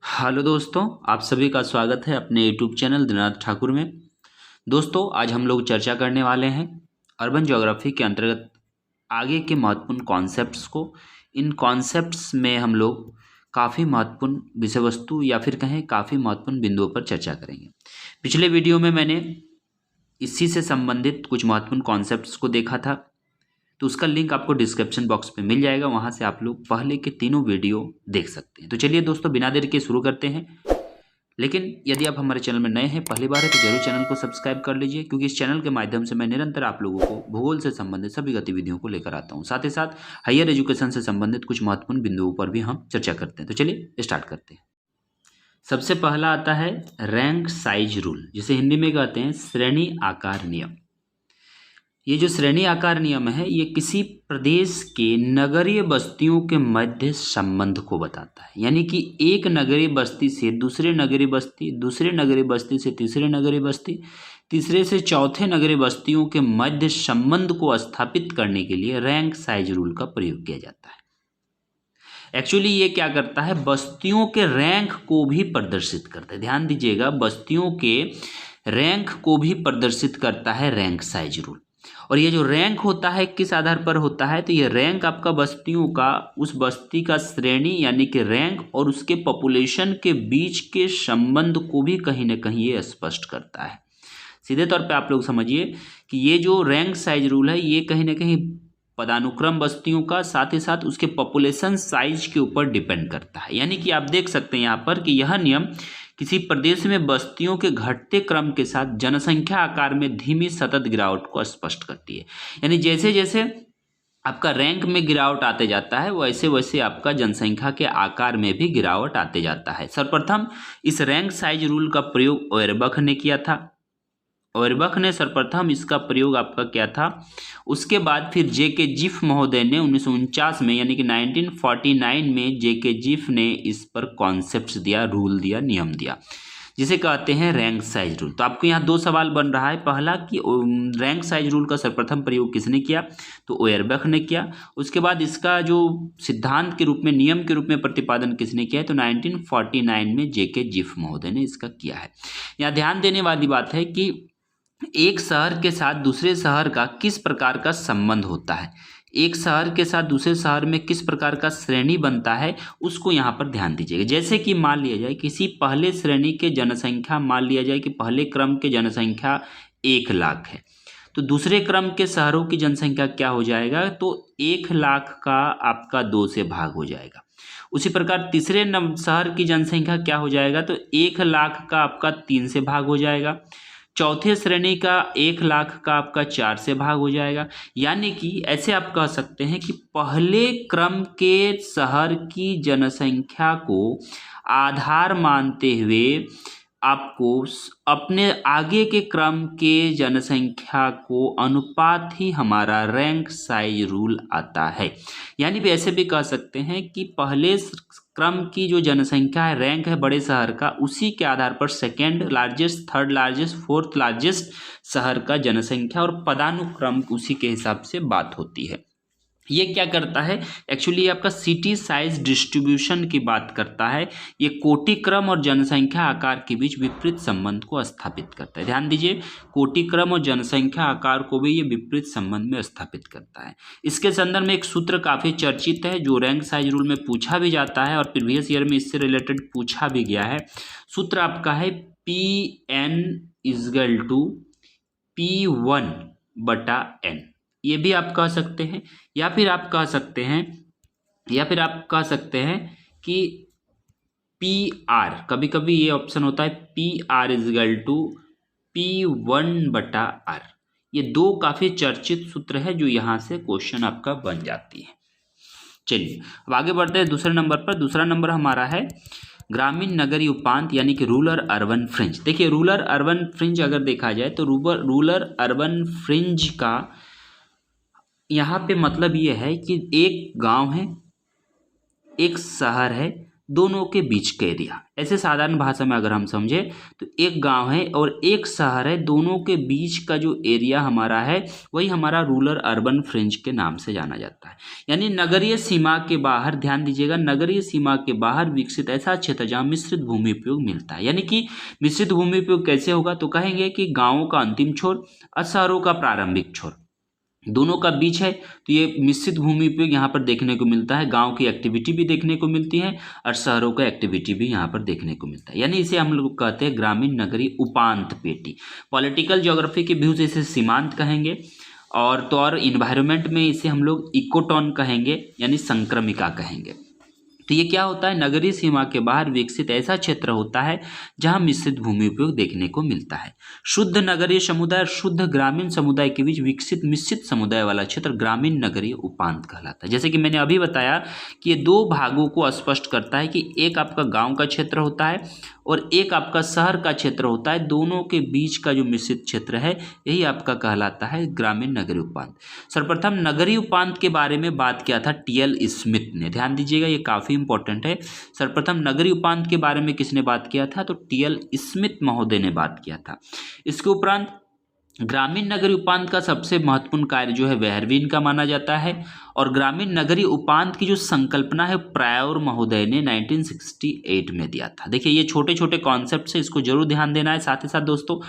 Hello दोस्तों, आप सभी का स्वागत है अपने यूट्यूब चैनल दिनानाथ ठाकुर में। दोस्तों, आज हम लोग चर्चा करने वाले हैं अर्बन ज्योग्राफी के अंतर्गत आगे के महत्वपूर्ण कॉन्सेप्ट्स को। इन कॉन्सेप्ट्स में हम लोग काफ़ी महत्वपूर्ण विषय वस्तु या फिर कहें काफ़ी महत्वपूर्ण बिंदुओं पर चर्चा करेंगे। पिछले वीडियो में मैंने इसी से संबंधित कुछ महत्वपूर्ण कॉन्सेप्ट्स को देखा था, तो उसका लिंक आपको डिस्क्रिप्शन बॉक्स में मिल जाएगा। वहां से आप लोग पहले के तीनों वीडियो देख सकते हैं। तो चलिए दोस्तों, बिना देर के शुरू करते हैं। लेकिन यदि आप हमारे चैनल में नए हैं, पहली बार है, तो जरूर चैनल को सब्सक्राइब कर लीजिए, क्योंकि इस चैनल के माध्यम से मैं निरंतर आप लोगों को भूगोल से संबंधित सभी गतिविधियों को लेकर आता हूँ। साथ ही साथ हायर एजुकेशन से संबंधित कुछ महत्वपूर्ण बिंदुओं पर भी हम चर्चा करते हैं। तो चलिए स्टार्ट करते हैं। सबसे पहला आता है रैंक साइज रूल, जिसे हिंदी में कहते हैं श्रेणी आकार नियम। ये जो श्रेणी आकार नियम है, ये किसी प्रदेश के नगरीय बस्तियों के मध्य संबंध को बताता है। यानी कि एक नगरीय बस्ती से दूसरे नगरीय बस्ती, दूसरे नगरीय बस्ती से तीसरे नगरीय बस्ती, तीसरे से चौथे नगरीय बस्तियों के मध्य संबंध को स्थापित करने के लिए रैंक साइज रूल का प्रयोग किया जाता है। एक्चुअली ये क्या करता है, बस्तियों के रैंक को भी प्रदर्शित करता है। ध्यान दीजिएगा, बस्तियों के रैंक को भी प्रदर्शित करता है रैंक साइज रूल। और ये जो रैंक होता है किस आधार पर होता है, तो ये रैंक आपका बस्तियों का, उस बस्ती का श्रेणी यानी कि रैंक और उसके पॉपुलेशन के बीच के संबंध को भी कहीं ना कहीं ये स्पष्ट करता है। सीधे तौर पे आप लोग समझिए कि ये जो रैंक साइज रूल है, ये कहीं ना कहीं पदानुक्रम बस्तियों का, साथ ही साथ उसके पॉपुलेशन साइज के ऊपर डिपेंड करता है। यानी कि आप देख सकते हैं यहाँ पर कि यह नियम किसी प्रदेश में बस्तियों के घटते क्रम के साथ जनसंख्या आकार में धीमी सतत गिरावट को स्पष्ट करती है। यानी जैसे जैसे आपका रैंक में गिरावट आते जाता है, वैसे वैसे आपका जनसंख्या के आकार में भी गिरावट आते जाता है। सर्वप्रथम इस रैंक साइज रूल का प्रयोग ओयरबख ने किया था। ओयरबख ने सर्वप्रथम इसका प्रयोग आपका किया था। उसके बाद फिर जेके जिफ महोदय ने 1949 में, यानी कि 1949 में जेके जिफ ने इस पर कॉन्सेप्ट दिया, रूल दिया, नियम दिया, जिसे कहते हैं रैंक साइज रूल। तो आपको यहाँ दो सवाल बन रहा है। पहला कि रैंक साइज रूल का सर्वप्रथम प्रयोग किसने किया, तो ओयरबख ने किया। उसके बाद इसका जो सिद्धांत के रूप में, नियम के रूप में प्रतिपादन किसने किया है, तो 1949 में जेके जिफ महोदय ने इसका किया है। यहाँ ध्यान देने वाली बात है कि एक शहर के साथ दूसरे शहर का किस प्रकार का संबंध होता है, एक शहर के साथ दूसरे शहर में किस प्रकार का श्रेणी बनता है, उसको यहाँ पर ध्यान दीजिएगा। जैसे कि मान लिया जाए किसी पहले श्रेणी के जनसंख्या, मान लिया जाए कि पहले क्रम के जनसंख्या 1,00,000 है, तो दूसरे क्रम के शहरों की जनसंख्या क्या हो जाएगा, तो 1,00,000 का आपका 2 से भाग हो जाएगा। उसी प्रकार तीसरे शहर की जनसंख्या क्या हो जाएगा, तो 1,00,000 का आपका 3 से भाग हो जाएगा। चौथे श्रेणी का 1,00,000 का आपका 4 से भाग हो जाएगा। यानी कि ऐसे आप कह सकते हैं कि पहले क्रम के शहर की जनसंख्या को आधार मानते हुए आपको अपने आगे के क्रम के जनसंख्या को अनुपात ही हमारा रैंक साइज रूल आता है। यानी भी ऐसे भी कह सकते हैं कि पहले क्रम की जो जनसंख्या है, रैंक है बड़े शहर का, उसी के आधार पर second largest, third largest, fourth largest शहर का जनसंख्या और पदानुक्रम उसी के हिसाब से बात होती है। ये क्या करता है, एक्चुअली आपका सिटी साइज डिस्ट्रीब्यूशन की बात करता है। ये कोटि क्रम और जनसंख्या आकार के बीच विपरीत संबंध को स्थापित करता है। ध्यान दीजिए, कोटि क्रम और जनसंख्या आकार को भी ये विपरीत संबंध में स्थापित करता है। इसके संदर्भ में एक सूत्र काफी चर्चित है, जो रैंक साइज रूल में पूछा भी जाता है और प्रीवियस ईयर में इससे रिलेटेड पूछा भी गया है। सूत्र आपका है PN = P1/N। ये भी आप कह सकते हैं, या फिर आप कह सकते हैं कि PR, कभी कभी ये ऑप्शन होता है PR = P1/R। ये दो काफी चर्चित सूत्र है जो यहाँ से क्वेश्चन आपका बन जाती है। चलिए अब आगे बढ़ते हैं दूसरे नंबर पर। दूसरा नंबर हमारा है ग्रामीण नगरीय उपांत, यानी कि रूरल अर्बन फ्रिंज। देखिए, रूरल अर्बन फ्रिंज अगर देखा जाए तो रूरल अर्बन फ्रिंज का यहाँ पे मतलब ये है कि एक गांव है, एक शहर है, दोनों के बीच का एरिया। ऐसे साधारण भाषा में अगर हम समझे तो एक गांव है और एक शहर है, दोनों के बीच का जो एरिया हमारा है वही हमारा रूरल अर्बन फ्रिंज के नाम से जाना जाता है। यानी नगरीय सीमा के बाहर, ध्यान दीजिएगा, नगरीय सीमा के बाहर विकसित ऐसा क्षेत्र जहाँ मिश्रित भूमि उपयोग मिलता है। यानी कि मिश्रित भूमि उपयोग कैसे होगा, तो कहेंगे कि गाँवों का अंतिम छोर और शहरों का प्रारंभिक छोर दोनों का बीच है, तो ये मिश्रित भूमि उपयोग यहाँ पर देखने को मिलता है। गांव की एक्टिविटी भी देखने को मिलती है और शहरों का एक्टिविटी भी यहाँ पर देखने को मिलता है। यानी इसे हम लोग कहते हैं ग्रामीण नगरीय उपांत पेटी। पॉलिटिकल ज्योग्राफी के व्यू से इसे सीमांत कहेंगे और इन्वायरमेंट में इसे हम लोग इकोटोन कहेंगे, यानी संक्रमिका कहेंगे। तो ये क्या होता है, नगरीय सीमा के बाहर विकसित ऐसा क्षेत्र होता है जहां मिश्रित भूमि उपयोग देखने को मिलता है। शुद्ध नगरीय समुदाय और शुद्ध ग्रामीण समुदाय के बीच विकसित मिश्रित समुदाय वाला क्षेत्र ग्रामीण नगरीय उपांत कहलाता है। जैसे कि मैंने अभी बताया कि ये दो भागों को स्पष्ट करता है कि एक आपका गांव का क्षेत्र होता है और एक आपका शहर का क्षेत्र होता है। दोनों के बीच का जो मिश्रित क्षेत्र है यही आपका कहलाता है ग्रामीण नगरीय उपांत। सर्वप्रथम नगरीय उपांत के बारे में बात किया था टी.एल. स्मिथ ने, ध्यान दीजिएगा ये काफ़ी इंपॉर्टेंट है। सर्वप्रथम नगरीय उपांत के बारे में किसने बात किया था, तो टी.एल. स्मिथ महोदय ने बात किया था। इसके उपरांत ग्रामीण नगरीय उपांत का सबसे महत्वपूर्ण कार्य जो है वेहरवीन का माना जाता है और ग्रामीण नगरीय उपांत की जो संकल्पना है प्रायोर महोदय ने 1968 में दिया था। देखिए ये छोटे छोटे कॉन्सेप्ट है, इसको जरूर ध्यान देना है। साथ ही साथ दोस्तों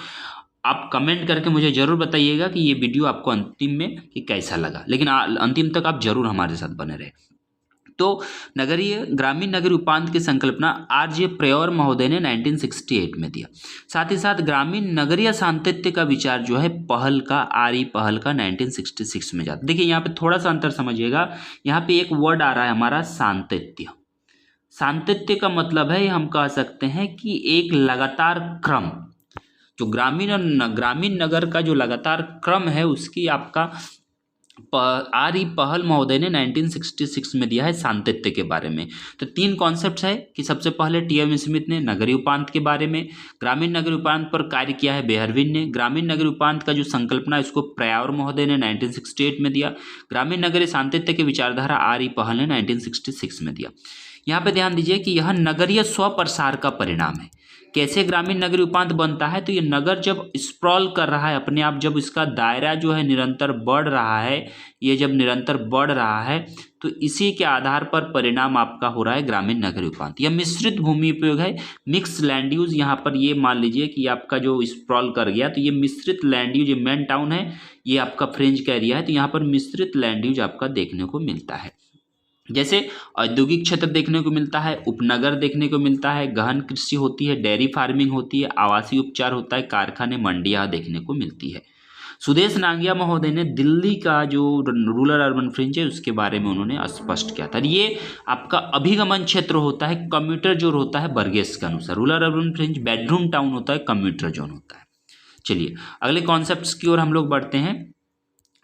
आप कमेंट करके मुझे जरूर बताइएगा कि ये वीडियो आपको अंतिम में कि कैसा लगा, लेकिन अंतिम तक आप जरूर हमारे साथ बने रहे। तो ग्रामीण नगरीय उपांत की संकल्पना आर.जे. प्रयोर महोदय ने 1968 में दिया। साथ ही साथ ग्रामीण नगरीय सांतत्य का विचार जो है पहल का, आर.ई. पहल का 1966 में जाता। देखिए यहाँ पे थोड़ा सा अंतर समझिएगा, यहाँ पे एक वर्ड आ रहा है हमारा सांतत्य। सांतत्य का मतलब है, हम कह सकते हैं कि एक लगातार क्रम, जो ग्रामीण नगर का जो लगातार क्रम है उसकी आपका आर.ई. पहल महोदय ने 1966 में दिया है सांतत्य के बारे में। तो तीन कॉन्सेप्ट्स है कि सबसे पहले टी.एम. स्मिथ ने नगरीय उपांत के बारे में, ग्रामीण नगरीय उपांत पर कार्य किया है बेहरविन ने, ग्रामीण नगरीय उपांत का जो संकल्पना इसको प्रयावर महोदय ने 1968 में दिया, ग्रामीण नगरीय सांतत्य की विचारधारा आर.ई. पहल ने 1966 में दिया। यहाँ पे ध्यान दीजिए कि यह नगरीय स्वप्रसार का परिणाम है। कैसे ग्रामीण नगरीय उपांत बनता है, तो ये नगर जब स्प्रॉल कर रहा है अपने आप, जब इसका दायरा जो है निरंतर बढ़ रहा है, ये जब निरंतर बढ़ रहा है तो इसी के आधार पर परिणाम आपका हो रहा है ग्रामीण नगरीय उपांत। यह मिश्रित भूमि उपयोग है, मिक्स लैंड यूज। यहाँ पर ये मान लीजिए कि आपका जो स्प्रॉल कर गया तो ये मिश्रित लैंड यूज, मेन टाउन है, ये आपका फ्रिंज का एरिया है, तो यहाँ पर मिश्रित लैंड यूज आपका देखने को मिलता है। जैसे औद्योगिक क्षेत्र देखने को मिलता है, उपनगर देखने को मिलता है, गहन कृषि होती है, डेयरी फार्मिंग होती है, आवासीय उपचार होता है, कारखाने, मंडियाँ देखने को मिलती है। सुदेश नांगिया महोदय ने दिल्ली का जो रूरल अर्बन फ्रिंज है उसके बारे में उन्होंने स्पष्ट किया था। ये आपका अभिगमन क्षेत्र होता है, कम्यूटर जोन होता है बर्गेस के अनुसार। Rural urban fringe bedroom town होता है, कम्यूटर जोन होता है। चलिए अगले कॉन्सेप्ट्स की ओर हम लोग बढ़ते हैं।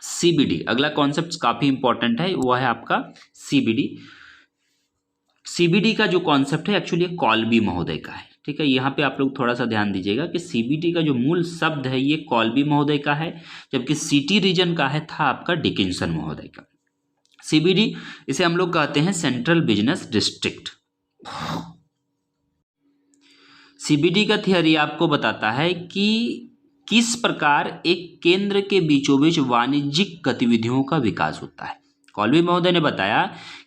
सीबीडी, अगला कॉन्सेप्ट काफी इंपॉर्टेंट है, वो है आपका सीबीडी। सीबीडी का जो कॉन्सेप्ट है एक्चुअली कॉल्बी महोदय का है, ठीक है। यहाँ पे आप लोग थोड़ा सा ध्यान दीजिएगा कि सीबीडी का जो मूल शब्द है ये कॉल्बी महोदय का है, जबकि सिटी रीजन का है था आपका डिकिंसन महोदय का। सीबीडी इसे हम लोग कहते हैं सेंट्रल बिजनेस डिस्ट्रिक्ट। सीबीडी का थियरी आपको बताता है कि किस प्रकार एक केंद्र के बीचों बीच वाणिज्यिक गतिविधियों का विकास होता है। कॉल्बी महोदय ने बताया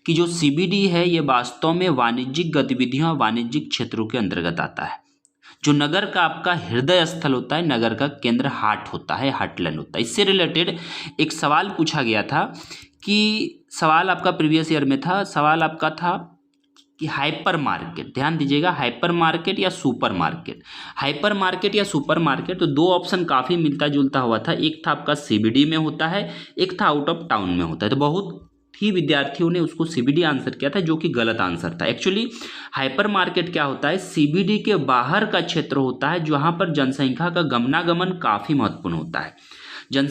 कि जो सीबीडी है ये वास्तव में वाणिज्यिक गतिविधियों और वाणिज्यिक क्षेत्रों के अंतर्गत आता है। जो नगर का आपका हृदय स्थल होता है, नगर का केंद्र हार्ट होता है, हार्टलैंड होता है। इससे रिलेटेड एक सवाल पूछा गया था कि सवाल आपका प्रीवियस ईयर में था, सवाल आपका था कि हाइपर मार्केट, ध्यान दीजिएगा, हाइपर मार्केट या सुपर मार्केट। हाइपर मार्केट या सुपर मार्केट, तो दो ऑप्शन काफ़ी मिलता जुलता हुआ था। एक था आपका सीबीडी में होता है, एक था आउट ऑफ टाउन में होता है। तो बहुत ही विद्यार्थियों ने उसको सीबीडी आंसर किया था, जो कि गलत आंसर था। एक्चुअली हाइपर मार्केट क्या होता है, सीबीडी के बाहर का क्षेत्र होता है जहाँ पर जनसंख्या का गमनागमन काफ़ी महत्वपूर्ण होता है।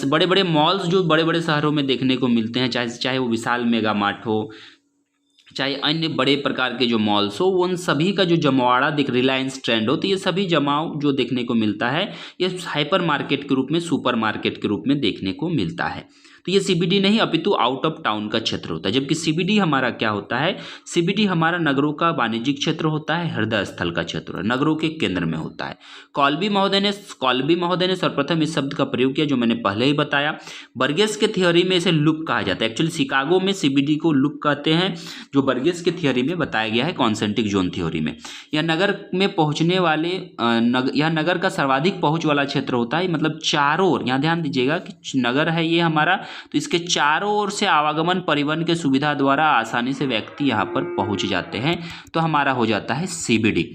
बड़े बड़े मॉल्स जो बड़े बड़े शहरों में देखने को मिलते हैं, चाहे वो विशाल मेगा मार्ट हो, चाहे अन्य बड़े प्रकार के जो मॉल्स हो, उन सभी का जो जमावड़ा रिलायंस ट्रेंड हो, तो ये सभी जमाव जो देखने को मिलता है ये हाइपर मार्केट के रूप में, सुपर मार्केट के रूप में देखने को मिलता है। तो ये सीबीडी नहीं अपितु आउट ऑफ टाउन का क्षेत्र होता है। जबकि सीबीडी हमारा क्या होता है, सीबीडी हमारा नगरों का वाणिज्यिक क्षेत्र होता है, हृदय स्थल का क्षेत्र है, नगरों के केंद्र में होता है। कॉल्बी महोदय ने सर्वप्रथम इस शब्द का प्रयोग किया जो मैंने पहले ही बताया। बर्गेस के थियोरी में इसे लूप कहा जाता है। एक्चुअली शिकागो में सीबीडी को लूप कहते हैं, जो बर्गेस के थियोरी में बताया गया है कॉन्सेंट्रिक जोन थ्योरी में। यह नगर में पहुंचने वाले यह नगर का सर्वाधिक पहुंच वाला क्षेत्र होता है। मतलब चारों ओर, यहाँ ध्यान दीजिएगा कि नगर है ये हमारा, तो इसके चारों ओर से आवागमन परिवहन के सुविधा द्वारा आसानी से व्यक्ति यहाँ पर पहुंच जाते हैं, तो हमारा हो जाता है सीबीडी।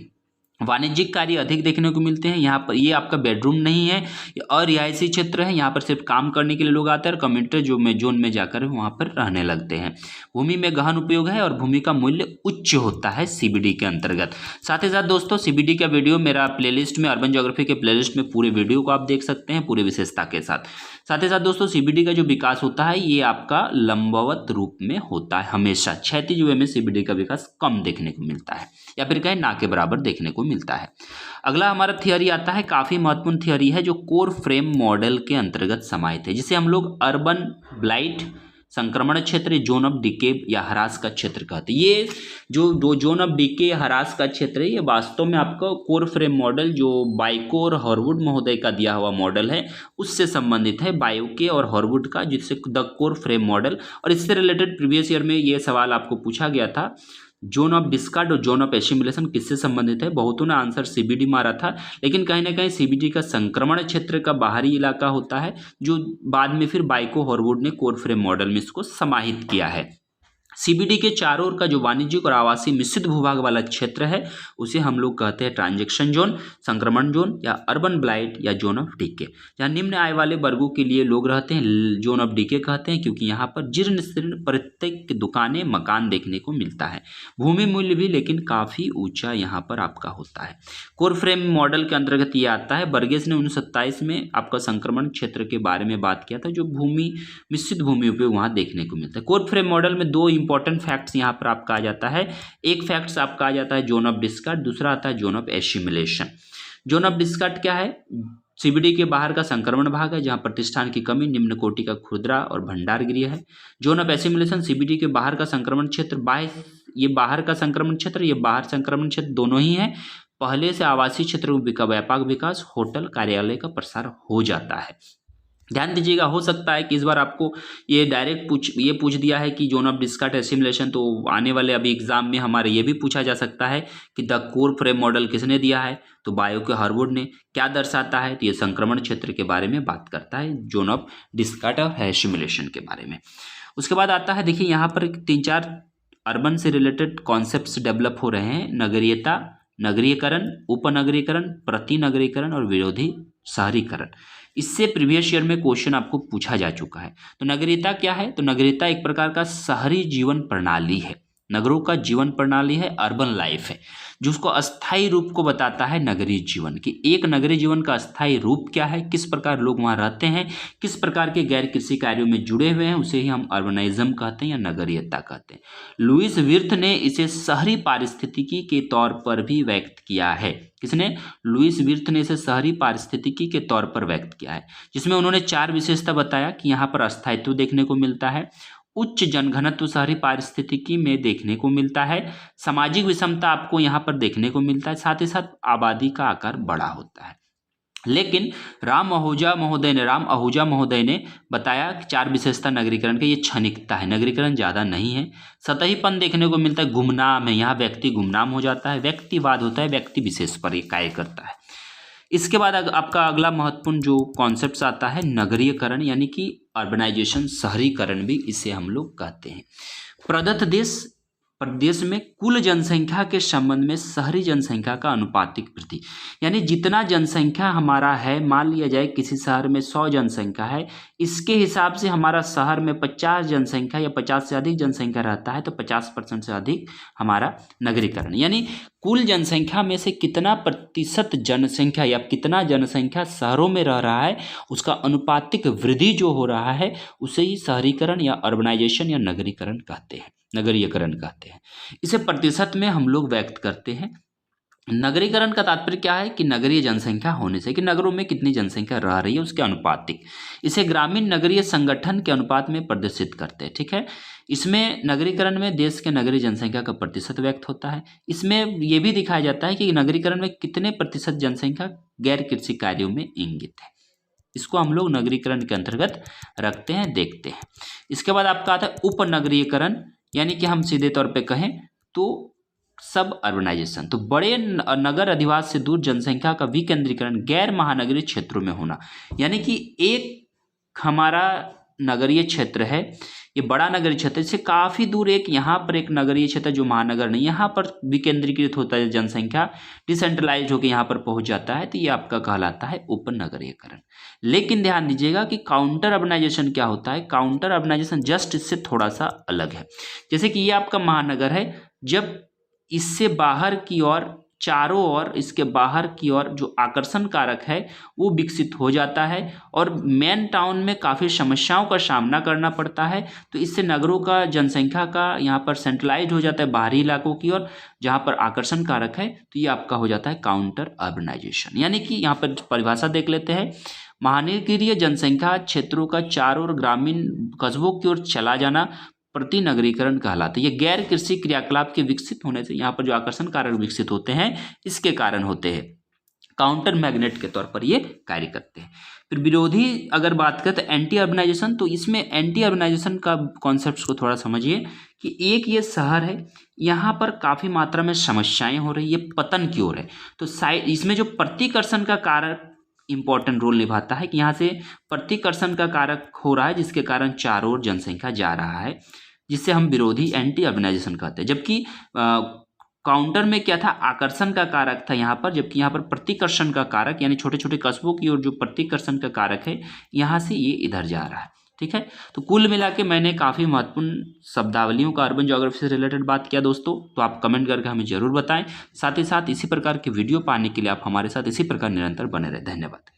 वाणिज्यिक कार्य अधिक देखने को मिलते हैं यहाँ पर। ये आपका बेडरूम नहीं है, ये अरिहायशी क्षेत्र है, यहाँ पर सिर्फ काम करने के लिए लोग आते हैं और कम्युनिटी जोन में जाकर वहाँ पर रहने लगते हैं। भूमि में गहन उपयोग है और भूमि का मूल्य उच्च होता है सीबीडी के अंतर्गत। साथ ही साथ दोस्तों सीबीडी का वीडियो मेरा प्लेलिस्ट में, अर्बन ज्योग्राफी के प्लेलिस्ट में पूरे वीडियो को आप देख सकते हैं पूरी विशेषता के साथ। साथ ही साथ दोस्तों सीबीडी का जो विकास होता है ये आपका लंबवत रूप में होता है, हमेशा क्षैतिज वे में सीबीडी का विकास कम देखने को मिलता है, या फिर कहें ना के बराबर देखने को मिलता है। अगला हमारा थियरी आता है, काफी महत्वपूर्ण थियरी है जो कोर फ्रेम मॉडल के अंतर्गत समाहित है, जिसे हम लोग अर्बन ब्लाइट संक्रमण क्षेत्र, जोन ऑफ डीके या ह्रास का क्षेत्र कहते हैं। ये जो जोन ऑफ डीके या ह्रास का क्षेत्र है ये वास्तव में आपका कोर फ्रेम मॉडल जो बाइको और हॉरवुड महोदय का दिया हुआ मॉडल है उससे संबंधित है, बायोके और हॉरवुड का, जिससे द कोर फ्रेम मॉडल। और इससे रिलेटेड प्रीवियस ईयर में ये सवाल आपको पूछा गया था, जोन ऑफ डिस्कार्ड और जोन ऑफ एसिमुलेशन किससे संबंधित है। बहुतों ने आंसर सीबीडी मारा था, लेकिन कहीं ना कहीं सीबीडी का संक्रमण क्षेत्र का बाहरी इलाका होता है, जो बाद में फिर बाइको हॉरवुड ने कोर फ्रेम मॉडल में इसको समाहित किया है। सीबीडी के चारों ओर का जो वाणिज्यिक और आवासीय मिश्रित भूभाग वाला क्षेत्र है उसे हम लोग कहते हैं ट्रांजैक्शन जोन, संक्रमण जोन या अर्बन ब्लाइट या जोन ऑफ डीके। जहाँ निम्न आय वाले वर्गों के लिए लोग रहते हैं जोन ऑफ डीके कहते हैं, क्योंकि यहाँ पर जीर्ण शीर्ण प्रत्येक दुकानें मकान देखने को मिलता है। भूमि मूल्य भी लेकिन काफ़ी ऊंचा यहाँ पर आपका होता है। कोर फ्रेम मॉडल के अंतर्गत ये आता है। बर्गेस ने 1927 में आपका संक्रमण क्षेत्र के बारे में बात किया था, जो भूमि मिश्रित भूमि उपयोग वहाँ देखने को मिलता है। कोर फ्रेम मॉडल में दो इंपॉर्टेंट फैक्ट्स यहाँ पर आपका आ जाता है। एक फैक्ट्स आपका आ जाता है जोन ऑफ डिस्कार्ड, दूसरा आता है zone of assimilation. Zone of discard क्या है? सीबीडी के बाहर का संक्रमण भाग है जहाँ प्रतिष्ठान की कमी, निम्न कोटि का खुदरा और भंडार गृह है। जोन ऑफ एसिमुलेशन सीबीडी के बाहर का संक्रमण क्षेत्र, ये बाहर का संक्रमण क्षेत्र, ये बाहर संक्रमण क्षेत्र दोनों ही है। पहले से आवासीय क्षेत्र में व्यापक विकास, होटल कार्यालय का प्रसार हो जाता है। ध्यान दीजिएगा, हो सकता है कि इस बार आपको ये डायरेक्ट पूछ दिया है कि जोन ऑफ डिस्कार्ड एसिमुलेशन, तो आने वाले अभी एग्जाम में हमारे ये भी पूछा जा सकता है कि द कोर फ्रेम मॉडल किसने दिया है, तो बायो के हॉरवुड ने। क्या दर्शाता है? तो ये संक्रमण क्षेत्र के बारे में बात करता है, जोन ऑफ डिस्कार्ड और एसिमुलेशन के बारे में। उसके बाद आता है, देखिए यहाँ पर 3-4 अर्बन से रिलेटेड कॉन्सेप्ट्स डेवलप हो रहे हैं। नगरीयता, नगरीयकरण, उपनगरीकरण, प्रतिनगरीकरण और विरोधी शहरीकरण। इससे प्रीवियस ईयर में क्वेश्चन आपको पूछा जा चुका है। तो नगरीयता क्या है? तो नगरीयता एक प्रकार का शहरी जीवन प्रणाली है, नगरों का जीवन प्रणाली है, अर्बन लाइफ है, जो उसको अस्थायी रूप को बताता है नगरीय जीवन की। एक नगरीय जीवन का अस्थायी रूप क्या है, किस प्रकार लोग वहाँ रहते हैं, किस प्रकार के गैर कृषि कार्यों में जुड़े हुए हैं, उसे ही हम अर्बनाइज्म कहते हैं या नगरीयता कहते हैं। लुईस विर्थ ने इसे शहरी पारिस्थितिकी के तौर पर भी व्यक्त किया है। किसने? लुईस विर्थ ने इसे शहरी पारिस्थितिकी के तौर पर व्यक्त किया है, जिसमें उन्होंने 4 विशेषता बताया कि यहाँ पर अस्थायित्व देखने को मिलता है, उच्च जनघनत्व शहरी पारिस्थितिकी में देखने को मिलता है, सामाजिक विषमता आपको यहाँ पर देखने को मिलता है, साथ ही साथ आबादी का आकार बड़ा होता है। लेकिन राम आहूजा महोदय ने बताया कि 4 विशेषता नगरीकरण के, ये क्षणिकता है, नगरीकरण ज़्यादा नहीं है, सतहीपन देखने को मिलता है, गुमनाम है, यहाँ व्यक्ति गुमनाम हो जाता है, व्यक्तिवाद होता है, व्यक्ति विशेष पर कार्य करता है। इसके बाद आपका अगला महत्वपूर्ण जो कॉन्सेप्ट आता है नगरीयकरण, यानी कि अर्बनाइजेशन, शहरीकरण भी इसे हम लोग कहते हैं। प्रदत्त प्रदेश में कुल जनसंख्या के संबंध में शहरी जनसंख्या का अनुपातिक वृद्धि, यानी जितना जनसंख्या हमारा है, मान लिया जाए किसी शहर में 100 जनसंख्या है, इसके हिसाब से हमारा शहर में 50 जनसंख्या या 50 से अधिक जनसंख्या रहता है, तो 50% से अधिक हमारा नगरीकरण, यानी कुल जनसंख्या में से कितना प्रतिशत जनसंख्या या कितना जनसंख्या शहरों में रह रहा है, उसका अनुपातिक वृद्धि जो हो रहा है उसे ही शहरीकरण या अर्बनाइजेशन या नगरीकरण कहते हैं, नगरीयकरण कहते हैं। इसे प्रतिशत में हम लोग व्यक्त करते हैं। नगरीकरण का तात्पर्य क्या है कि नगरीय जनसंख्या होने से, कि नगरों में कितनी जनसंख्या रह रही है उसके अनुपातिक। इसे ग्रामीण नगरीय संगठन के अनुपात में प्रदर्शित करते हैं। ठीक है, इसमें नगरीकरण में देश के नगरीय जनसंख्या का प्रतिशत व्यक्त होता है। इसमें यह भी दिखाया जाता है कि नगरीकरण में कितने प्रतिशत जनसंख्या गैर कृषि कार्यों में इंगित है। इसको हम लोग नगरीकरण के अंतर्गत रखते हैं, देखते हैं। इसके बाद आपका आता है उपनगरीकरण, यानी कि हम सीधे तौर पे कहें तो सब अर्बनाइजेशन। तो बड़े नगर अधिवास से दूर जनसंख्या का विकेंद्रीकरण गैर महानगरीय क्षेत्रों में होना, यानी कि एक हमारा नगरीय क्षेत्र है, ये बड़ा नगरीय क्षेत्र, इससे काफ़ी दूर एक यहाँ पर एक नगरीय क्षेत्र जो महानगर नहीं, यहाँ पर विकेंद्रीकृत होता है जनसंख्या, डिसेंट्रलाइज होकर यहाँ पर पहुँच जाता है, तो ये आपका कहलाता है उपनगरीयकरण। लेकिन ध्यान दीजिएगा कि काउंटर अर्बनाइजेशन क्या होता है। काउंटर अर्बनाइजेशन जस्ट इससे थोड़ा सा अलग है। जैसे कि ये आपका महानगर है, जब इससे बाहर की ओर, चारों ओर इसके बाहर की ओर जो आकर्षण कारक है वो विकसित हो जाता है और मेन टाउन में काफ़ी समस्याओं का सामना करना पड़ता है, तो इससे नगरों का जनसंख्या का यहाँ पर सेंट्रलाइज हो जाता है बाहरी इलाकों की ओर, जहाँ पर आकर्षण कारक है, तो ये आपका हो जाता है काउंटर अर्बनाइजेशन। यानी कि यहाँ पर परिभाषा देख लेते हैं, महानगरीय जनसंख्या क्षेत्रों का चारों ओर ग्रामीण कस्बों की ओर चला जाना प्रति नगरीकरण कहलाता है। ये गैर कृषि क्रियाकलाप के विकसित होने से, यहाँ पर जो आकर्षण कारक विकसित होते हैं इसके कारण होते हैं, काउंटर मैग्नेट के तौर पर ये कार्य करते हैं। फिर विरोधी अगर बात करें तो एंटी अर्बनाइजेशन, तो इसमें एंटी अर्बनाइजेशन का कॉन्सेप्ट को थोड़ा समझिए कि एक ये शहर है, यहाँ पर काफ़ी मात्रा में समस्याएं हो रही है, ये पतन की ओर है, तो इसमें जो प्रतिकर्षण का कारक इंपॉर्टेंट रोल निभाता है कि यहाँ से प्रतिकर्षण का कारक हो रहा है जिसके कारण चारों ओर जनसंख्या जा रहा है, जिससे हम विरोधी एंटी अर्बनाइजेशन कहते हैं। जबकि काउंटर में क्या था, आकर्षण का कारक था यहाँ पर, जबकि यहाँ पर प्रतिकर्षण का कारक, यानी छोटे छोटे कस्बों की ओर जो प्रतिकर्षण का कारक है यहाँ से ये इधर जा रहा है। ठीक है, तो कुल मिला के मैंने काफ़ी महत्वपूर्ण शब्दावलियों का अर्बन ज्योग्राफी से रिलेटेड बात किया दोस्तों, तो आप कमेंट करके हमें जरूर बताएं। साथ ही साथ इसी प्रकार के वीडियो पाने के लिए आप हमारे साथ इसी प्रकार निरंतर बने रहें। धन्यवाद।